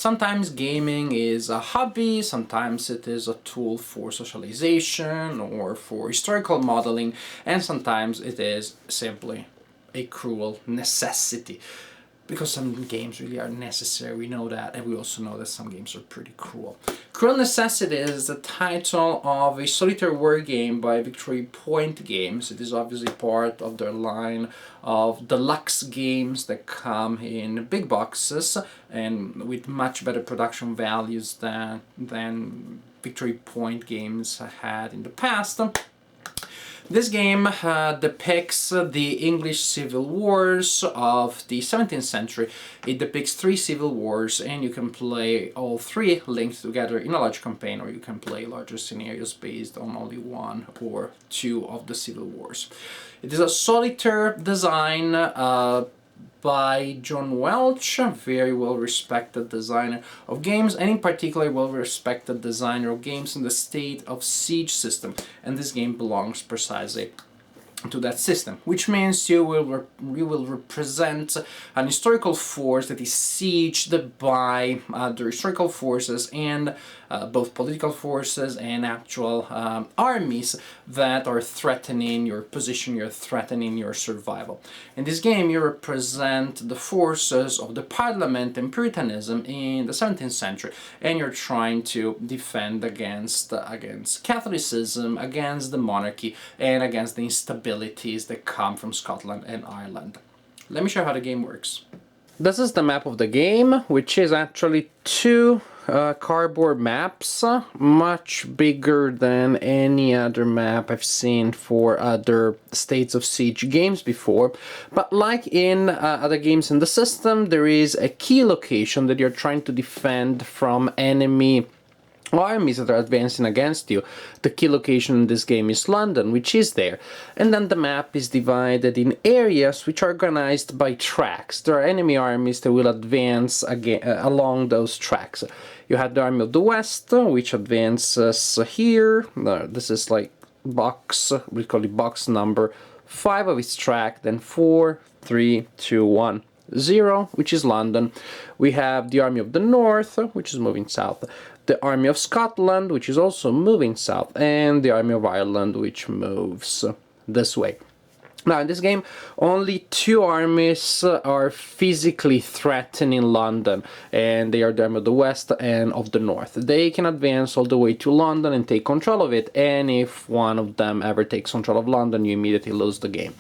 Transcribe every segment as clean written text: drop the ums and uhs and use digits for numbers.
Sometimes gaming is a hobby, sometimes it is a tool for socialization or for historical modeling, and sometimes it is simply a cruel necessity. Because some games really are necessary, we know that, and we also know that some games are pretty cruel. Cruel Necessity is the title of a solitaire war game by Victory Point Games. It is obviously part of their line of deluxe games that come in big boxes and with much better production values than Victory Point Games had in the past. This game depicts the English civil wars of the 17th century. It depicts 3 civil wars, and you can play all 3 linked together in a large campaign, or you can play larger scenarios based on only 1 or 2 of the civil wars. It is a solitaire design by John Welch, a very well-respected designer of games, and in particular well-respected designer of games in the State of Siege system. And this game belongs precisely to that system, which means you will represent an historical force that is sieged by other historical forces and both political forces and actual armies that are threatening your position, you're threatening your survival. In this game you represent the forces of the Parliament and Puritanism in the 17th century, and you're trying to defend against Catholicism, against the monarchy, and against the instabilities that come from Scotland and Ireland. Let me show you how the game works. This is the map of the game, which is actually 2 cardboard maps, much bigger than any other map I've seen for other States of Siege games before. But like in other games in the system, there is a key location that you're trying to defend from enemy armies that are advancing against you. The key location in this game is London, which is there. And then the map is divided in areas which are organized by tracks. There are enemy armies that will advance along those tracks. You have the Army of the West, which advances here. This is like box, we call it box number 5 of its track, then 4, 3, 2, 1. 0, which is London. We have the Army of the North, which is moving south. The Army of Scotland, which is also moving south. And the Army of Ireland, which moves this way. Now, in this game, only 2 armies are physically threatening London, and they are the Army of the West and of the North. They can advance all the way to London and take control of it, and if one of them ever takes control of London, you immediately lose the game.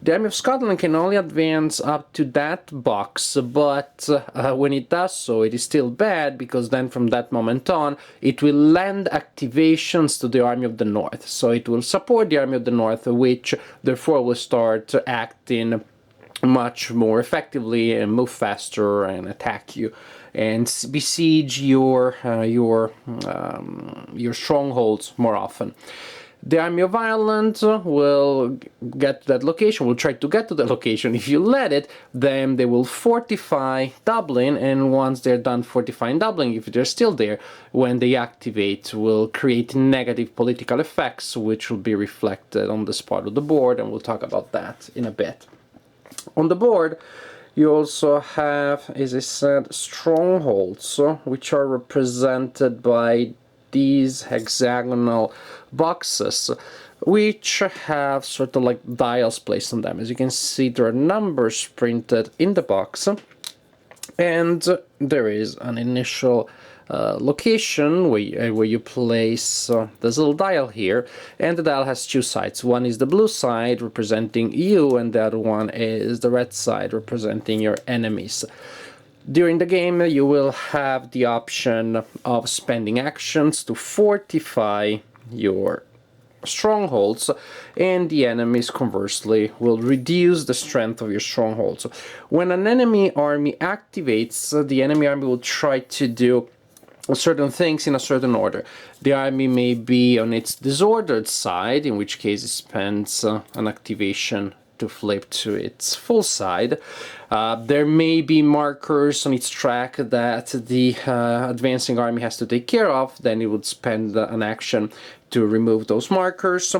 The Army of Scotland can only advance up to that box, but when it does so, it is still bad, because then from that moment on, it will lend activations to the Army of the North. So it will support the Army of the North, which therefore will start acting much more effectively and move faster and attack you and besiege your strongholds more often. The Army of Ireland will get to that location, will try to get to the location. If you let it, then they will fortify Dublin, and once they're done fortifying Dublin, if they're still there, when they activate, will create negative political effects, which will be reflected on this part of the board, and we'll talk about that in a bit. On the board, you also have, as I said, strongholds, which are represented by these hexagonal boxes, which have sort of like dials placed on them. As you can see, there are numbers printed in the box, and there is an initial location where you place this little dial here, and the dial has 2 sides. One is the blue side representing you, and the other one is the red side representing your enemies. During the game, you will have the option of spending actions to fortify your strongholds, and the enemies, conversely, will reduce the strength of your strongholds. When an enemy army activates, the enemy army will try to do certain things in a certain order. The army may be on its disordered side, in which case it spends an activation to flip to its full side. There may be markers on its track that the advancing army has to take care of, then it would spend an action to remove those markers.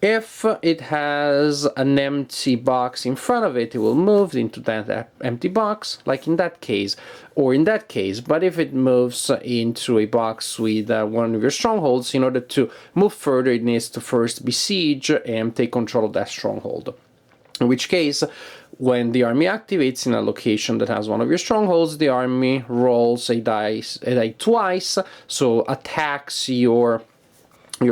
If it has an empty box in front of it, it will move into that empty box, like in that case, or in that case. But if it moves into a box with one of your strongholds, in order to move further, it needs to first besiege and take control of that stronghold. In which case, when the army activates in a location that has one of your strongholds, the army rolls a die twice, so attacks your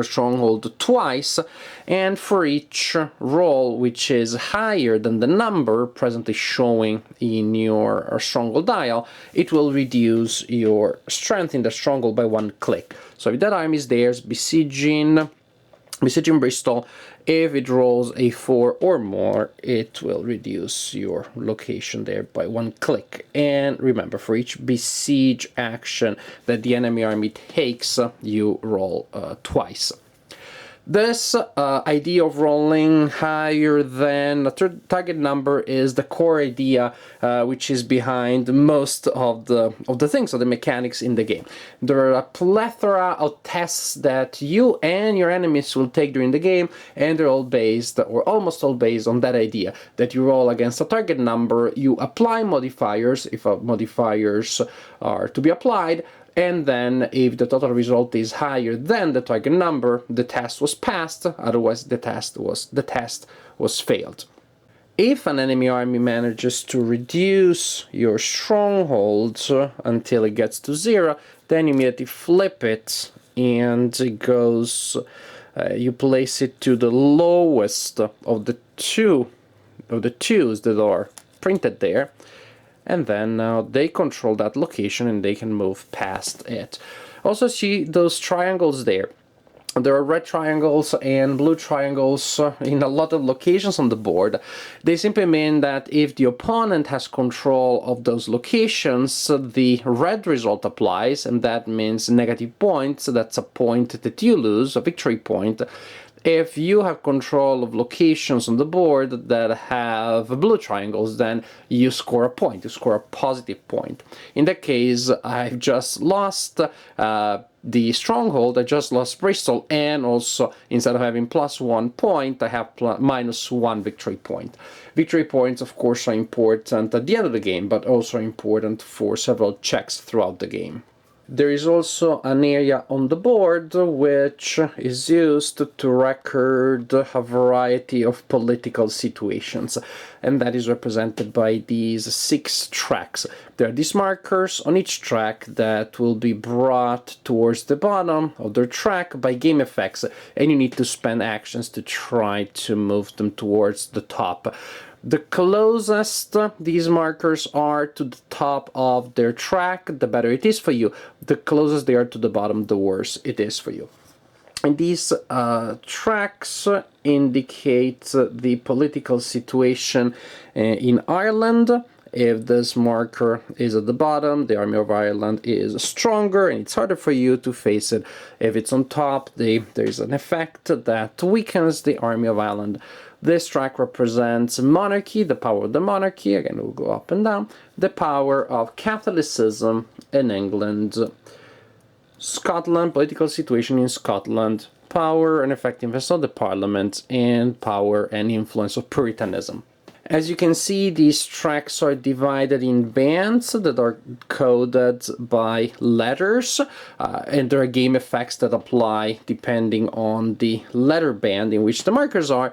stronghold twice, and for each roll which is higher than the number presently showing in your stronghold dial, it will reduce your strength in the stronghold by 1 click. So if that army is there besieging Bristol, if it rolls a 4 or more, it will reduce your location there by 1 click. And remember, for each besiege action that the enemy army takes, you roll twice. This idea of rolling higher than a target number is the core idea which is behind most of the things, of the mechanics in the game. There are a plethora of tests that you and your enemies will take during the game, and they're all based, or almost all based, on that idea that you roll against a target number, you apply modifiers, if modifiers are to be applied, and then if the total result is higher than the target number, the test was passed, otherwise the test was failed. If an enemy army manages to reduce your stronghold until it gets to 0, then you immediately flip it, and it goes, you place it to the lowest of the twos that are printed there, and then now they control that location and they can move past it. Also, see those triangles there. There are red triangles and blue triangles in a lot of locations on the board. They simply mean that if the opponent has control of those locations, the red result applies, and that means negative points. That's a point that you lose, a victory point. If you have control of locations on the board that have blue triangles, then you score a point, you score a positive point. In that case, I've just lost the stronghold, I just lost Bristol, and also instead of having +1 point, I have -1 victory point. Victory points, of course, are important at the end of the game, but also important for several checks throughout the game. There is also an area on the board which is used to record a variety of political situations, and that is represented by these 6 tracks. There are these markers on each track that will be brought towards the bottom of their track by game effects, and you need to spend actions to try to move them towards the top. The closest these markers are to the top of their track, the better it is for you. The closest they are to the bottom, the worse it is for you. And these tracks indicate the political situation in Ireland. If this marker is at the bottom, the Army of Ireland is stronger and it's harder for you to face it. If it's on top, there's an effect that weakens the Army of Ireland. This track represents monarchy, the power of the monarchy, again it will go up and down, the power of Catholicism in England, Scotland, political situation in Scotland, power and effectiveness of the Parliament, and power and influence of Puritanism. As you can see, these tracks are divided in bands that are coded by letters, and there are game effects that apply depending on the letter band in which the markers are.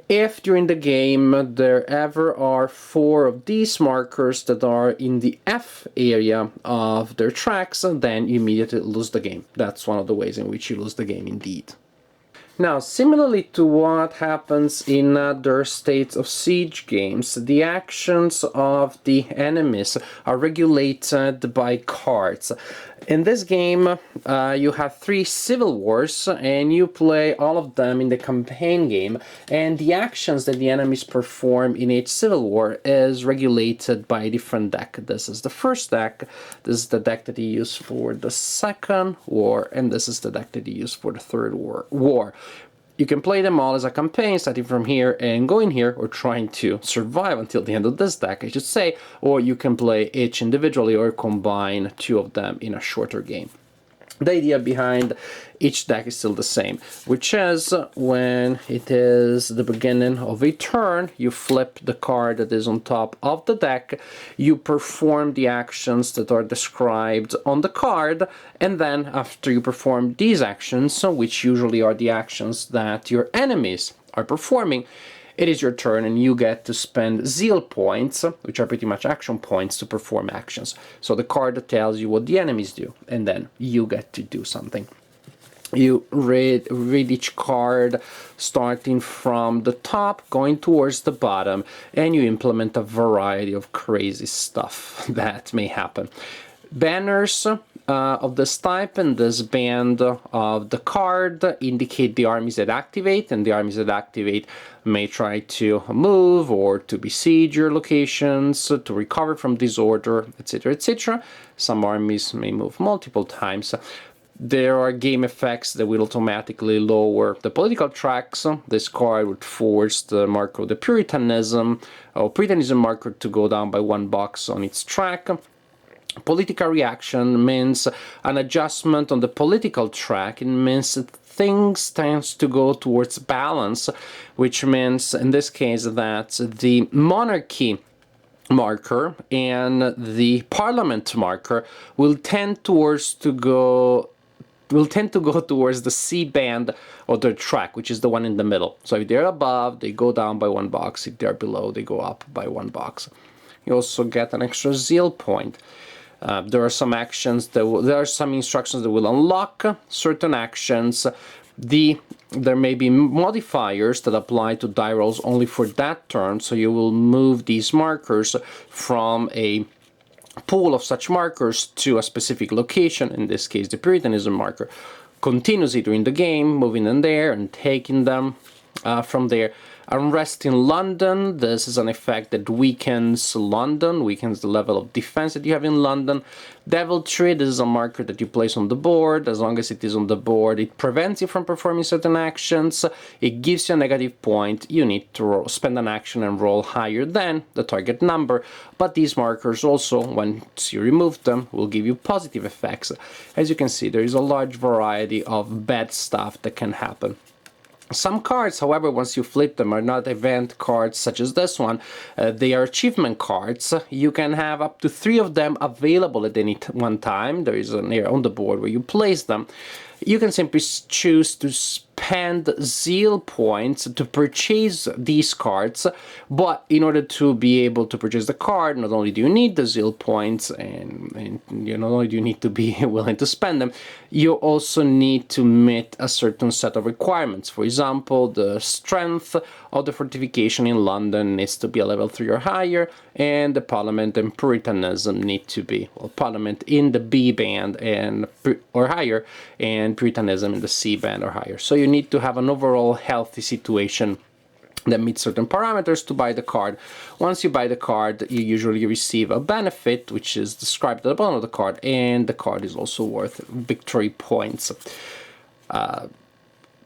If during the game there ever are 4 of these markers that are in the F area of their tracks, then you immediately lose the game. That's one of the ways in which you lose the game indeed. Now, similarly to what happens in other states of siege games, the actions of the enemies are regulated by cards. In this game, you have 3 civil wars, and you play all of them in the campaign game, and the actions that the enemies perform in each civil war is regulated by a different deck. This is the first deck, this is the deck that you use for the second war, and this is the deck that you use for the third war. You can play them all as a campaign, starting from here and going here, or trying to survive until the end of this deck, I should say, or you can play each individually or combine 2 of them in a shorter game. The idea behind each deck is still the same, which is when it is the beginning of a turn, you flip the card that is on top of the deck, you perform the actions that are described on the card, and then after you perform these actions, which usually are the actions that your enemies are performing, it is your turn and you get to spend zeal points, which are pretty much action points, to perform actions. So the card tells you what the enemies do, and then you get to do something. You read each card starting from the top, going towards the bottom, and you implement a variety of crazy stuff that may happen. Banners of this type and this band of the card indicate the armies that activate, and the armies that activate may try to move or to besiege your locations, to recover from disorder, etc., etc. Some armies may move multiple times. There are game effects that will automatically lower the political tracks. This card would force the marker of the Puritanism or Puritanism marker to go down by 1 box on its track. Political reaction means an adjustment on the political track. It means that things tends to go towards balance, which means in this case that the monarchy marker and the parliament marker will tend towards to go towards the C band of the track, which is the one in the middle. So if they're above, they go down by 1 box. If they're below, they go up by 1 box. You also get an extra zeal point. There are some actions there are some instructions that will unlock certain actions. There may be modifiers that apply to die rolls only for that turn, so you will move these markers from a pool of such markers to a specific location, in this case the Puritanism marker, continuously during the game, moving them there and taking them from there. Unrest in London, this is an effect that weakens London, weakens the level of defense that you have in London. Deviltry, this is a marker that you place on the board. As long as it is on the board, it prevents you from performing certain actions. It gives you a negative point. You need to spend an action and roll higher than the target number. But these markers also, once you remove them, will give you positive effects. As you can see, there is a large variety of bad stuff that can happen. Some cards, however, once you flip them, are not event cards such as this one. They are achievement cards. You can have up to 3 of them available at any one time. There is an area on the board where you place them. You can simply choose to spend zeal points to purchase these cards, but in order to be able to purchase the card, not only do you need the zeal points and not only do you need to be willing to spend them, you also need to meet a certain set of requirements. For example, the strength of the fortification in London needs to be a level 3 or higher, and the Parliament and Puritanism need to be, well, Parliament in the B band or higher, and Puritanism in the C band or higher. So you need to have an overall healthy situation that meets certain parameters to buy the card. Once you buy the card, you usually receive a benefit, which is described at the bottom of the card, and the card is also worth victory points.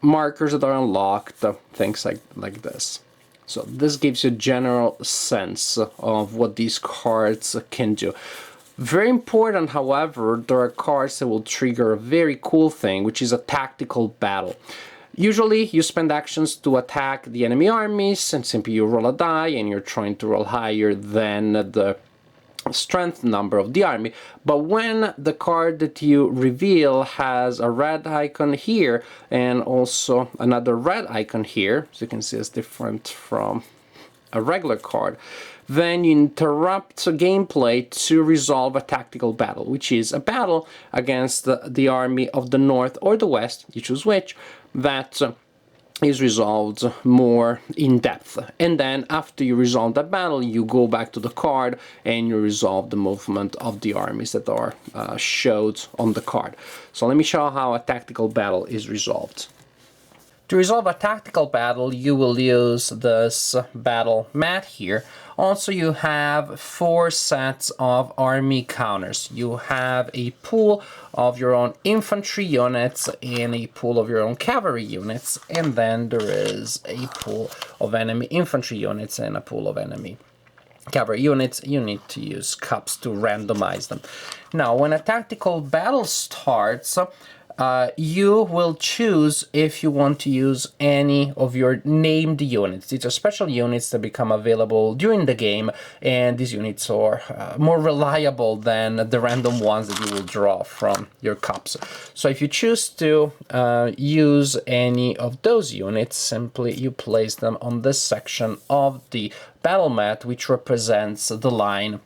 Markers that are unlocked, things like this. So this gives you a general sense of what these cards can do. Very important, however, there are cards that will trigger a very cool thing, which is a tactical battle. Usually you spend actions to attack the enemy armies, and simply you roll a die and you're trying to roll higher than the strength number of the army. But when the card that you reveal has a red icon here and also another red icon here, so you can see it's different from a regular card, then you interrupt gameplay to resolve a tactical battle, which is a battle against the army of the north or the west, you choose which, that is resolved more in depth. And then after you resolve that battle, you go back to the card and you resolve the movement of the armies that are showed on the card. So let me show how a tactical battle is resolved. To resolve a tactical battle, you will use this battle mat here. Also, you have 4 sets of army counters. You have a pool of your own infantry units and a pool of your own cavalry units, and then there is a pool of enemy infantry units and a pool of enemy cavalry units, you need to use cups to randomize them. Now, when a tactical battle starts, you will choose if you want to use any of your named units. These are special units that become available during the game, and these units are more reliable than the random ones that you will draw from your cups. So if you choose to use any of those units, simply you place them on this section of the battle mat, which represents the line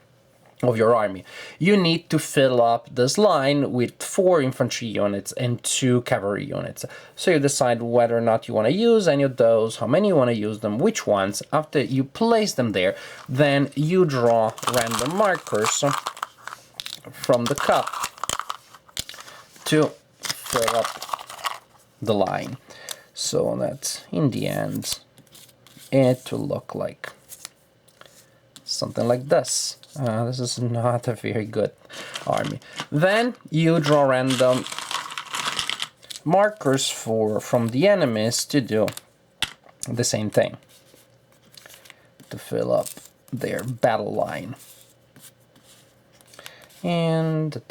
of your army. You need to fill up this line with 4 infantry units and 2 cavalry units. So you decide whether or not you want to use any of those, how many you want to use them, which ones. After you place them there, then you draw random markers from the cup to fill up the line. So that in the end it will look like something like this. This is not a very good army. Then you draw random markers from the enemies to do the same thing, to fill up their battle line. And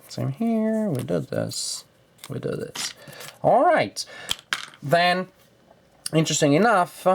same here, we do this, we do this. All right, then interesting enough,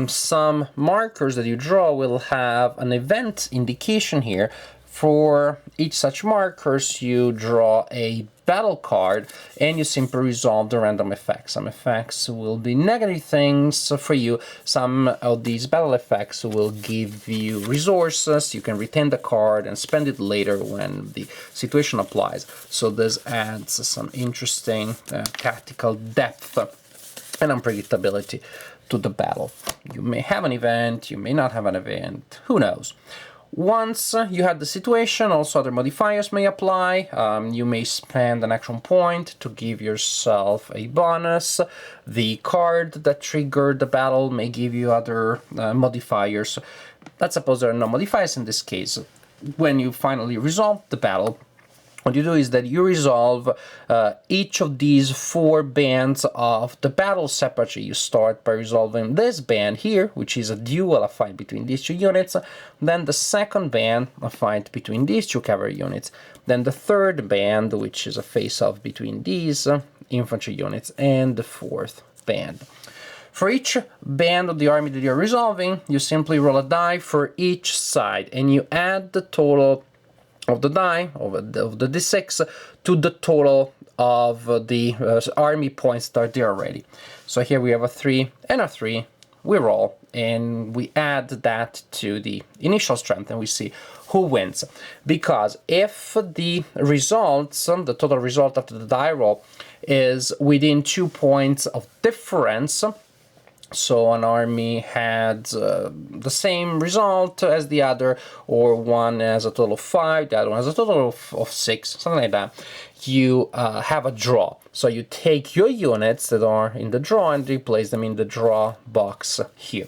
some markers that you draw will have an event indication here. For each such markers, you draw a battle card and you simply resolve the random effects. Some effects will be negative things for you. Some of these battle effects will give you resources. You can retain the card and spend it later when the situation applies. So this adds some interesting tactical depth and unpredictability to the battle. You may have an event, you may not have an event, who knows. Once you have the situation, also other modifiers may apply. You may spend an action point to give yourself a bonus. The card that triggered the battle may give you other modifiers. Let's suppose there are no modifiers in this case. When you finally resolve the battle, what you do is that you resolve each of these 4 bands of the battle separately. You start by resolving this band here, which is a duel, a fight between these 2 units. Then the second band, a fight between these 2 cavalry units. Then the third band, which is a face-off between these infantry units. And the 4th band. For each band of the army that you're resolving, you simply roll a die for each side, and you add the total of the die, of the d6, to the total of the army points that are there already. So here we have a 3 and a 3, we roll, and we add that to the initial strength, and we see who wins. Because if the results, the total result after the die roll, is within 2 points of difference, so an army had the same result as the other, or one has a total of 5, the other one has a total of 6, something like that, you have a draw. So you take your units that are in the draw and you place them in the draw box here.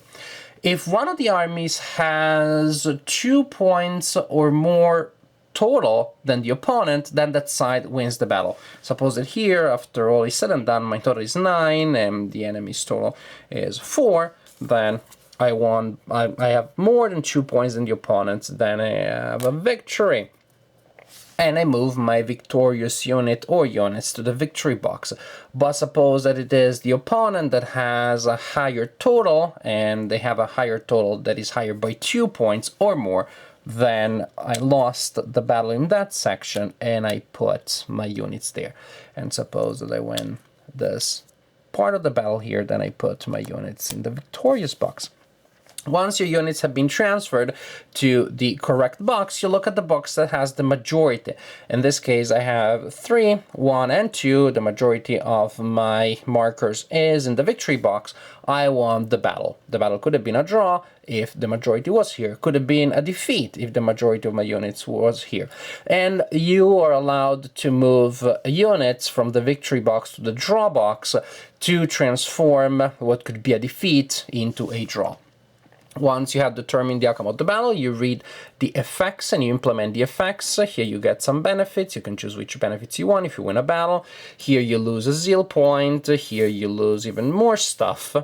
If one of the armies has 2 points or more total than the opponent, then that side wins the battle. Suppose that here, after all is said and done, my total is 9 and the enemy's total is 4, then I won. I have more than 2 points than the opponent, then I have a victory. And I move my victorious unit or units to the victory box. But suppose that it is the opponent that has a higher total, and they have a higher total that is higher by 2 points or more, then I lost the battle in that section and I put my units there. And suppose that I win this part of the battle here, then I put my units in the victorious box. Once your units have been transferred to the correct box, you look at the box that has the majority. In this case, I have 3, 1, and 2. The majority of my markers is in the victory box. I won the battle. The battle could have been a draw if the majority was here. Could have been a defeat if the majority of my units was here. And you are allowed to move units from the victory box to the draw box to transform what could be a defeat into a draw. Once you have determined the outcome of the battle, you read the effects and you implement the effects. Here you get some benefits. You can choose which benefits you want if you win a battle. Here you lose a zeal point. Here you lose even more stuff.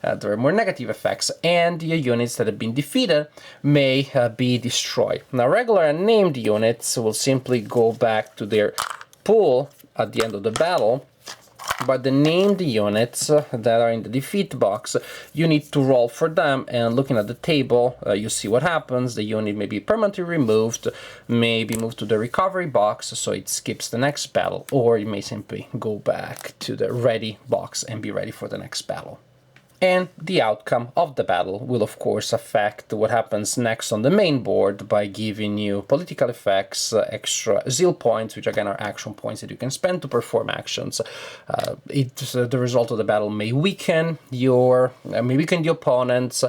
There are more negative effects. And your units that have been defeated may be destroyed. Now, regular and named units will simply go back to their pool at the end of the battle. But the named units that are in the defeat box, you need to roll for them, and looking at the table, you see what happens. The unit may be permanently removed, may be moved to the recovery box, so it skips the next battle, or you may simply go back to the ready box and be ready for the next battle. And the outcome of the battle will, of course, affect what happens next on the main board by giving you political effects, extra zeal points, which again are action points that you can spend to perform actions. The result of the battle may weaken the opponents.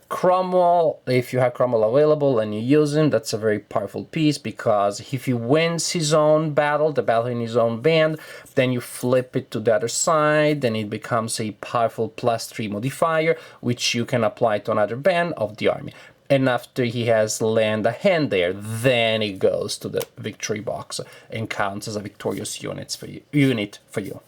Cromwell, if you have Cromwell available and you use him, that's a very powerful piece, because if he wins his own battle, the battle in his own band, then you flip it to the other side, and it becomes a powerful +3 modifier, which you can apply to another band of the army. And after he has land a hand there, then it goes to the victory box and counts as a victorious unit for you.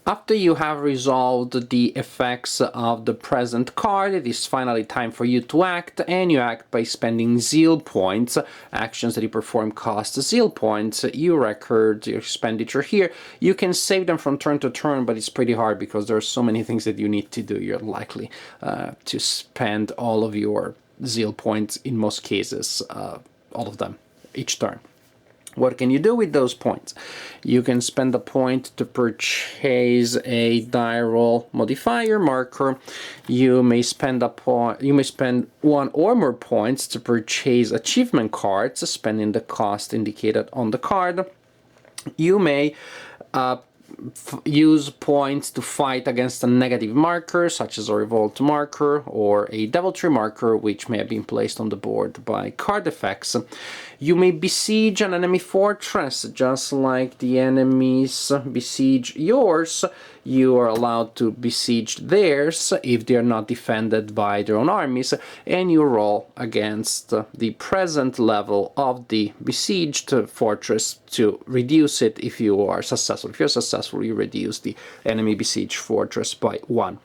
After you have resolved the effects of the present card, it is finally time for you to act, and you act by spending zeal points. Actions that you perform cost zeal points. You record your expenditure here. You can save them from turn to turn, but it's pretty hard because there are so many things that you need to do. You're likely to spend all of your zeal points, in most cases, all of them, each turn. What can you do with those points? You can spend a point to purchase a die roll modifier marker. You may spend one or more points to purchase achievement cards, spending the cost indicated on the card. You may use points to fight against a negative marker, such as a revolt marker or a deviltry marker, which may have been placed on the board by card effects. You may besiege an enemy fortress, just like the enemies besiege yours. You are allowed to besiege theirs if they are not defended by their own armies, and you roll against the present level of the besieged fortress to reduce it if you are successful. If you're successful, you reduce the enemy besieged fortress by 1.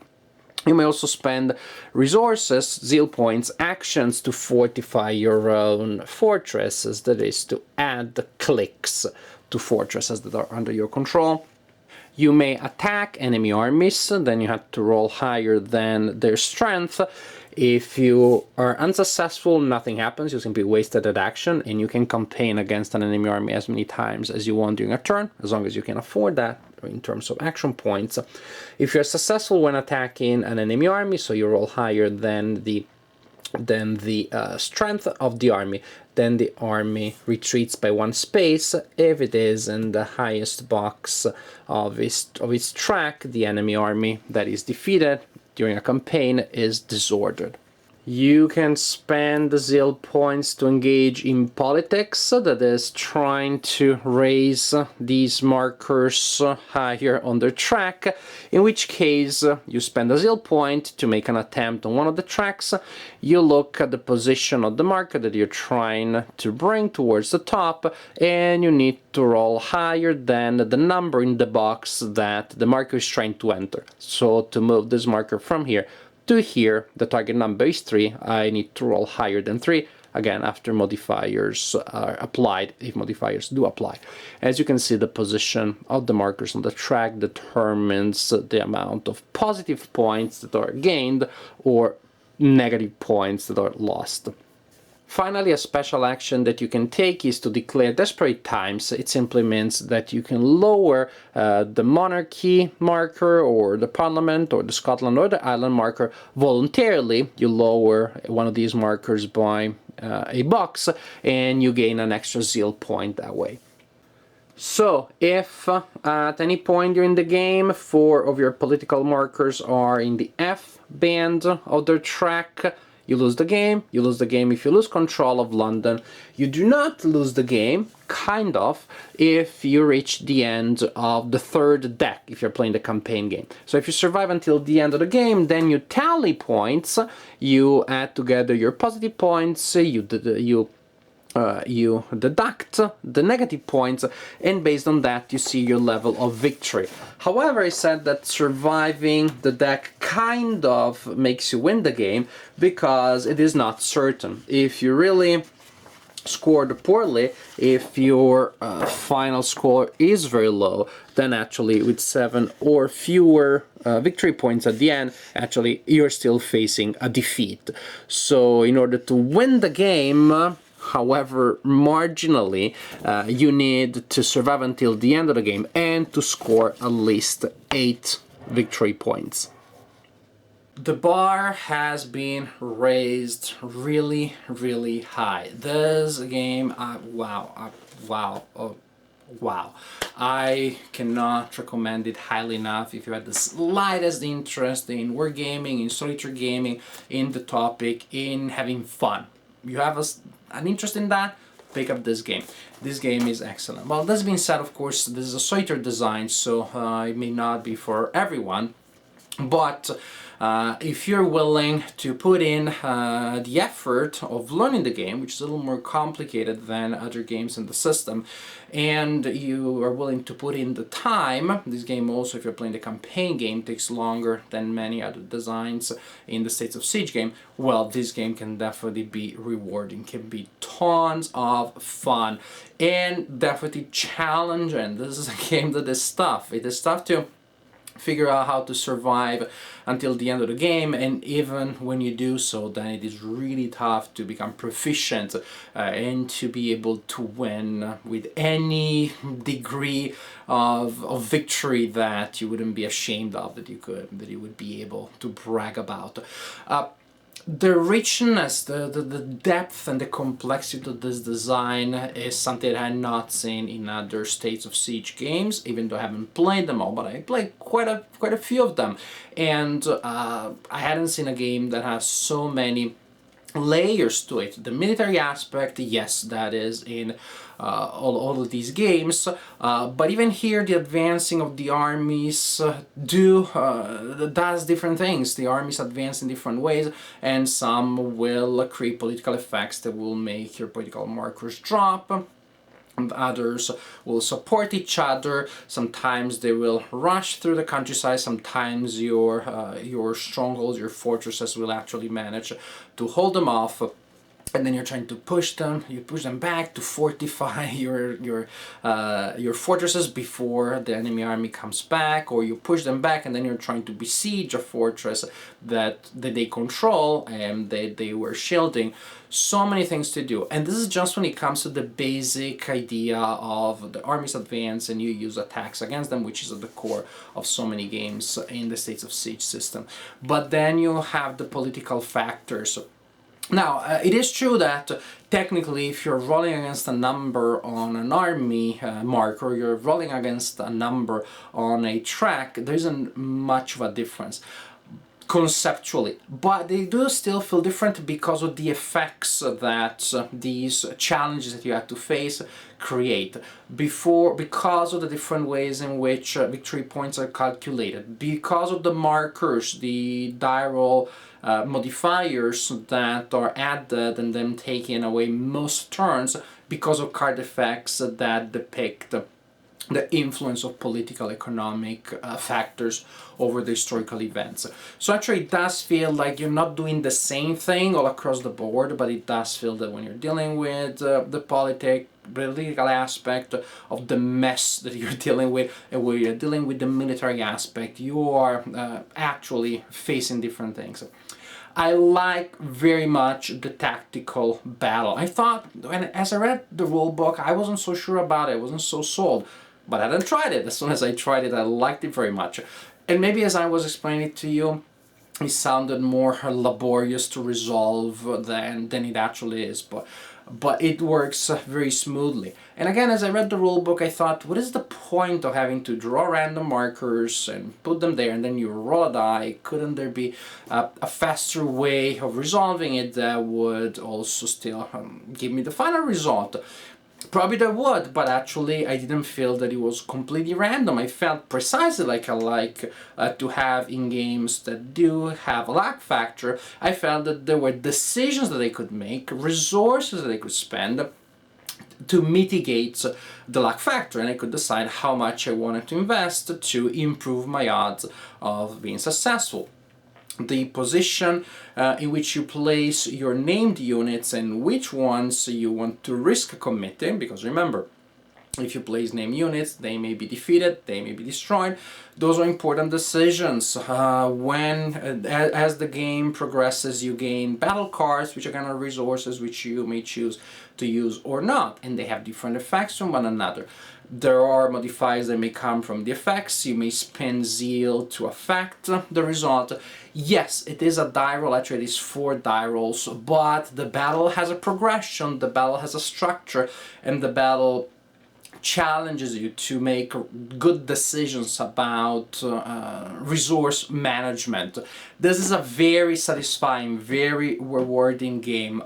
You may also spend resources, zeal points, actions to fortify your own fortresses, that is, to add clicks to fortresses that are under your control. You may attack enemy armies, then you have to roll higher than their strength. If you are unsuccessful, nothing happens, you simply wasted that action, and you can campaign against an enemy army as many times as you want during a turn, as long as you can afford that in terms of action points. If you're successful when attacking an enemy army, so you roll higher than the strength of the army, then the army retreats by 1 space. If it is in the highest box of its track, the enemy army that is defeated during a campaign is disordered. You can spend the zeal points to engage in politics, that is, trying to raise these markers higher on their track, in which case you spend a zeal point to make an attempt on one of the tracks. You look at the position of the marker that you're trying to bring towards the top, and you need to roll higher than the number in the box that the marker is trying to enter. So to move this marker from here to here, the target number is 3. I need to roll higher than 3, again after modifiers are applied, if modifiers do apply. As you can see, the position of the markers on the track determines the amount of positive points that are gained or negative points that are lost. Finally, a special action that you can take is to declare desperate times. It simply means that you can lower the monarchy marker or the parliament or the Scotland or the Ireland marker voluntarily. You lower one of these markers by a box, and you gain an extra zeal point that way. So, if at any point during the game 4 of your political markers are in the F band of their track, you lose the game. You lose the game if you lose control of London. You do not lose the game, kind of, if you reach the end of the third deck, if you're playing the campaign game. So if you survive until the end of the game, then you tally points, you add together your positive points, you deduct the negative points, and based on that you see your level of victory. However, I said that surviving the deck kind of makes you win the game because it is not certain. If you really scored poorly, if your final score is very low, then actually with 7 or fewer victory points at the end, actually you're still facing a defeat. So in order to win the game, however marginally, you need to survive until the end of the game and to score at least 8 victory points. The bar has been raised really, really high. This game, wow. I cannot recommend it highly enough if you had the slightest interest in wargaming, in solitaire gaming, in the topic, in having fun. You have an interest in that, pick up this game. This game is excellent. Well, this being said, of course, this is a solitaire design, so it may not be for everyone, but if you're willing to put in the effort of learning the game, which is a little more complicated than other games in the system, and you are willing to put in the time, this game also, if you're playing the campaign game, takes longer than many other designs in the States of Siege game, well, this game can definitely be rewarding, can be tons of fun, and definitely challenging. This is a game that is tough. It is tough to figure out how to survive until the end of the game, and even when you do so, then it is really tough to become proficient and to be able to win with any degree of victory that you wouldn't be ashamed of, that you would be able to brag about. The richness, the depth and the complexity of this design is something that I had not seen in other States of Siege games, even though I haven't played them all, but I played quite a few of them. And I hadn't seen a game that has so many layers to it. The military aspect, yes, that is in all of these games, but even here the advancing of the armies does different things. The armies advance in different ways, and some will create political effects that will make your political markers drop, and others will support each other. Sometimes they will rush through the countryside. Sometimes your strongholds, your fortresses will actually manage to hold them off. And then you're trying to push them. You push them back to fortify your fortresses before the enemy army comes back, or you push them back and then you're trying to besiege a fortress that they control and they were shielding. So many things to do, and this is just when it comes to the basic idea of the armies advance and you use attacks against them, which is at the core of so many games in the States of Siege system. But then you have the political factors. Now, it is true that technically if you're rolling against a number on an army marker, you're rolling against a number on a track, there isn't much of a difference conceptually, but they do still feel different because of the effects that these challenges that you have to face create because of the different ways in which victory points are calculated, because of the markers, the die roll modifiers that are added and then taken away most turns, because of card effects that depict the influence of political, economic factors over the historical events. So actually it does feel like you're not doing the same thing all across the board, but it does feel that when you're dealing with the political aspect of the mess that you're dealing with, and when you're dealing with the military aspect, you are actually facing different things. I like very much the tactical battle. I thought, as I read the rule book, I wasn't so sure about it, I wasn't so sold. But I hadn't tried it. As soon as I tried it, I liked it very much. And maybe as I was explaining it to you, it sounded more laborious to resolve than it actually is. But but it works very smoothly. And again, as I read the rulebook, I thought, what is the point of having to draw random markers and put them there, and then you roll a die? Couldn't there be a faster way of resolving it that would also still give me the final result? Probably there would, but actually I didn't feel that it was completely random. I felt precisely like I like to have in games that do have a luck factor. I felt that there were decisions that I could make, resources that I could spend to mitigate the luck factor, and I could decide how much I wanted to invest to improve my odds of being successful. The position in which you place your named units and which ones you want to risk committing, because remember, if you place named units, they may be defeated, they may be destroyed. Those are important decisions. As the game progresses, you gain battle cards, which are kind of resources which you may choose to use or not, and they have different effects from one another. There are modifiers that may come from the effects. You may spend zeal to affect the result. Yes, it is a die roll, actually it is 4 die rolls, but the battle has a progression, the battle has a structure, and the battle challenges you to make good decisions about resource management. This is a very satisfying, very rewarding game.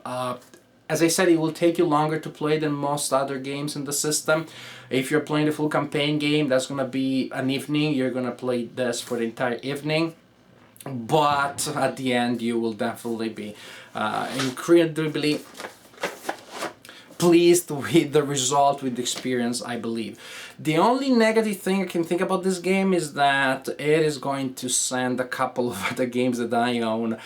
As I said, it will take you longer to play than most other games in the system. If you're playing the full campaign game, that's going to be an evening. You're going to play this for the entire evening. But at the end, you will definitely be incredibly pleased with the result, with the experience, I believe. The only negative thing I can think about this game is that it is going to send a couple of other games that I own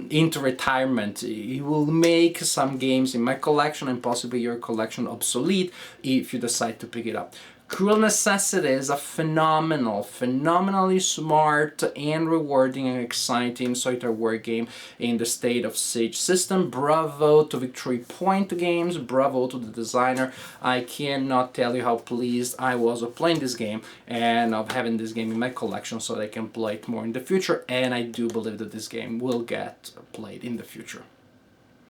into retirement. It will make some games in my collection and possibly your collection obsolete if you decide to pick it up. Cruel Necessity is a phenomenally smart and rewarding and exciting solitaire war game in the State of Siege system. Bravo to Victory Point Games, bravo to the designer. I cannot tell you how pleased I was of playing this game and of having this game in my collection so that I can play it more in the future, and I do believe that this game will get played in the future.